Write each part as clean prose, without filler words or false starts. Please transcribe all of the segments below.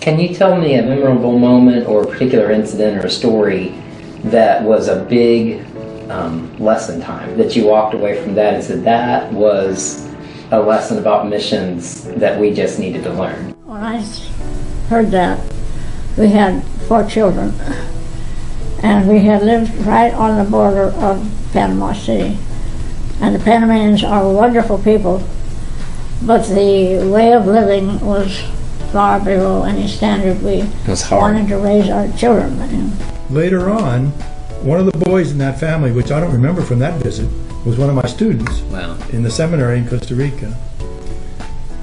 Can you tell me a memorable moment or a particular incident or a story that was a big lesson time, that you walked away from that and said, that was a lesson about missions that we just needed to learn? When I heard that, we had 4 children, and we had lived right on the border of Panama City. And the Panamanians are wonderful people, but the way of living was far below any standard we wanted to raise our children in. Later on, one of the boys in that family, which I don't remember from that visit, was one of my students. Wow. In the seminary in Costa Rica.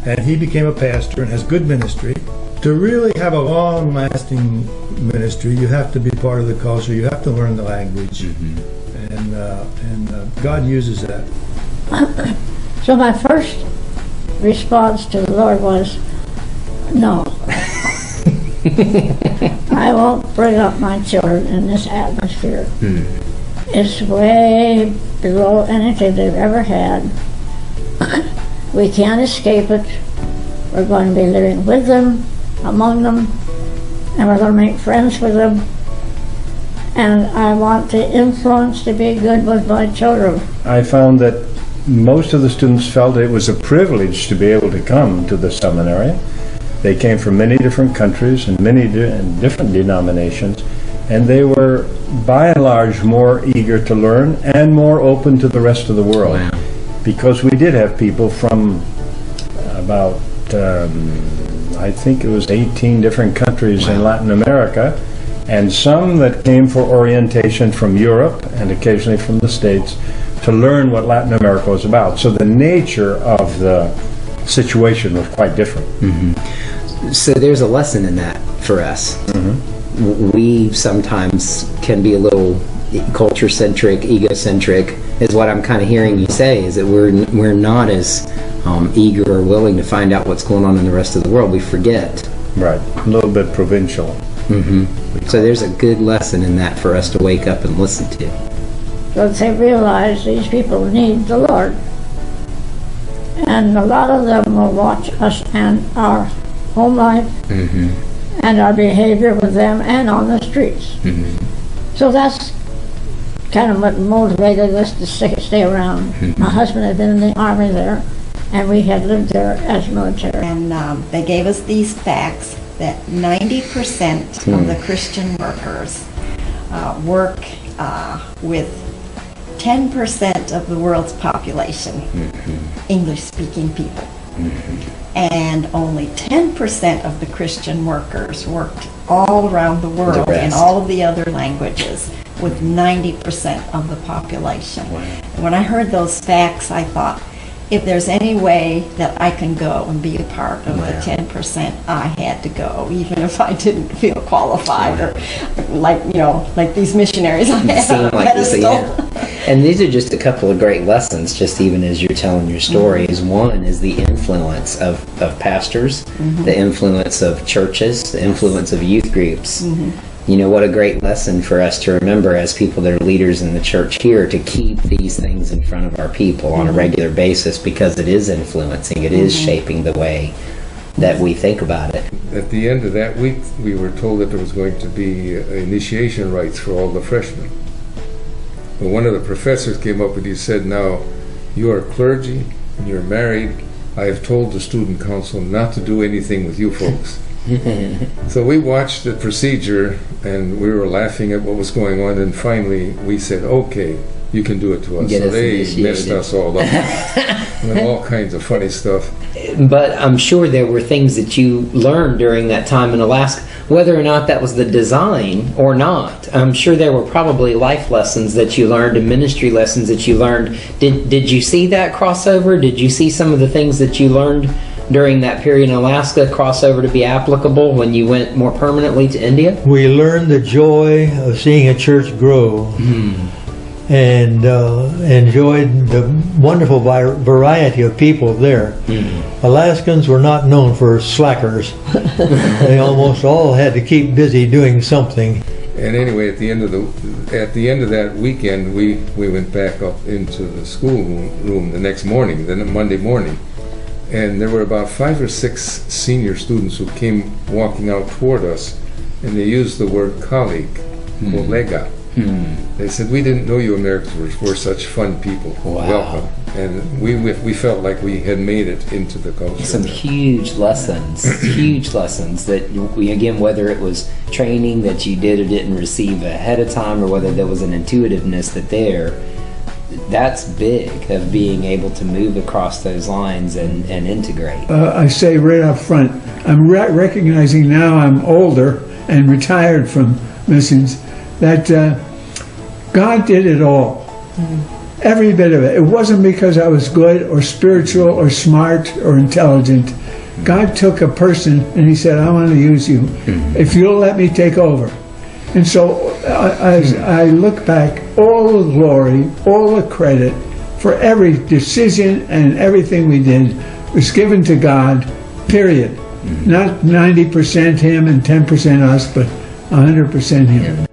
And he became a pastor and has good ministry. To really have a long-lasting ministry, you have to be part of the culture, you have to learn the language. And God uses that. So my first response to the Lord was, no. I won't bring up my children in this atmosphere. It's way below anything they've ever had. We can't escape it. We're going to be living with them, among them, and we're going to make friends with them. And I want the influence to be good with my children. I found that most of the students felt it was a privilege to be able to come to the seminary. They came from many different countries and many different denominations, and they were, by and large, more eager to learn and more open to the rest of the world. Wow. Because we did have people from about, I think it was 18 different countries in Latin America, and some that came for orientation from Europe and occasionally from the States to learn what Latin America was about. So the nature of the situation was quite different. So there's a lesson in that for us. We sometimes can be a little culture-centric, egocentric, is what I'm kind of hearing you say, is that we're not as eager or willing to find out what's going on in the rest of the world. We forget. Right, a little bit provincial. So there's a good lesson in that for us to wake up and listen to. So they realize these people need the Lord. And a lot of them will watch us and our home life and our behavior with them and on the streets. So that's kind of what motivated us to stay around. My husband had been in the Army there, and we had lived there as military. And they gave us these facts that 90% of the Christian workers work with 10% of the world's population, English-speaking people. And only 10% of the Christian workers worked all around the world in all of the other languages, with 90% of the population. And when I heard those facts, I thought, if there's any way that I can go and be a part of the 10%, I had to go, even if I didn't feel qualified or like these missionaries I had on a pedestal. And these are just a couple of great lessons, just even as you're telling your stories. One is the influence of pastors, the influence of churches, the influence of youth groups. You know, what a great lesson for us to remember as people that are leaders in the church here, to keep these things in front of our people on a regular basis, because it is influencing, it is shaping the way that we think about it. At the end of that week, we were told that there was going to be initiation rites for all the freshmen. But one of the professors came up and he said, "Now, you are clergy and you're married. I have told the student council not to do anything with you folks." So we watched the procedure and we were laughing at what was going on, and finally we said, "Okay, you can do it to us." So they messed us all up with all kinds of funny stuff. But I'm sure there were things that you learned during that time in Alaska, whether or not that was the design or not. I'm sure there were probably life lessons that you learned and ministry lessons that you learned. Did you see that crossover? Did you see some of the things that you learned during that period in Alaska crossover to be applicable when you went more permanently to India? We learned the joy of seeing a church grow. And enjoyed the wonderful variety of people there. Alaskans were not known for slackers. They almost all had to keep busy doing something. And anyway, at the end of that weekend, we went back up into the school room the next morning, then Monday morning, And there were about 5 or 6 senior students who came walking out toward us, and they used the word colleague, colega. They said, "We didn't know you Americans were such fun people. Wow. Welcome." And we felt like we had made it into the culture. Some huge lessons that we, again, whether it was training that you did or didn't receive ahead of time, or whether there was an intuitiveness that's big, of being able to move across those lines and integrate. I say right up front, I'm recognizing now I'm older and retired from missions, that God did it all. Every bit of it. It wasn't because I was good or spiritual or smart or intelligent. God took a person and he said, I want to use you if you'll let me take over. And so as I look back, all the glory, all the credit for every decision and everything we did was given to God, period. Not 90% him and 10% us, but 100% him.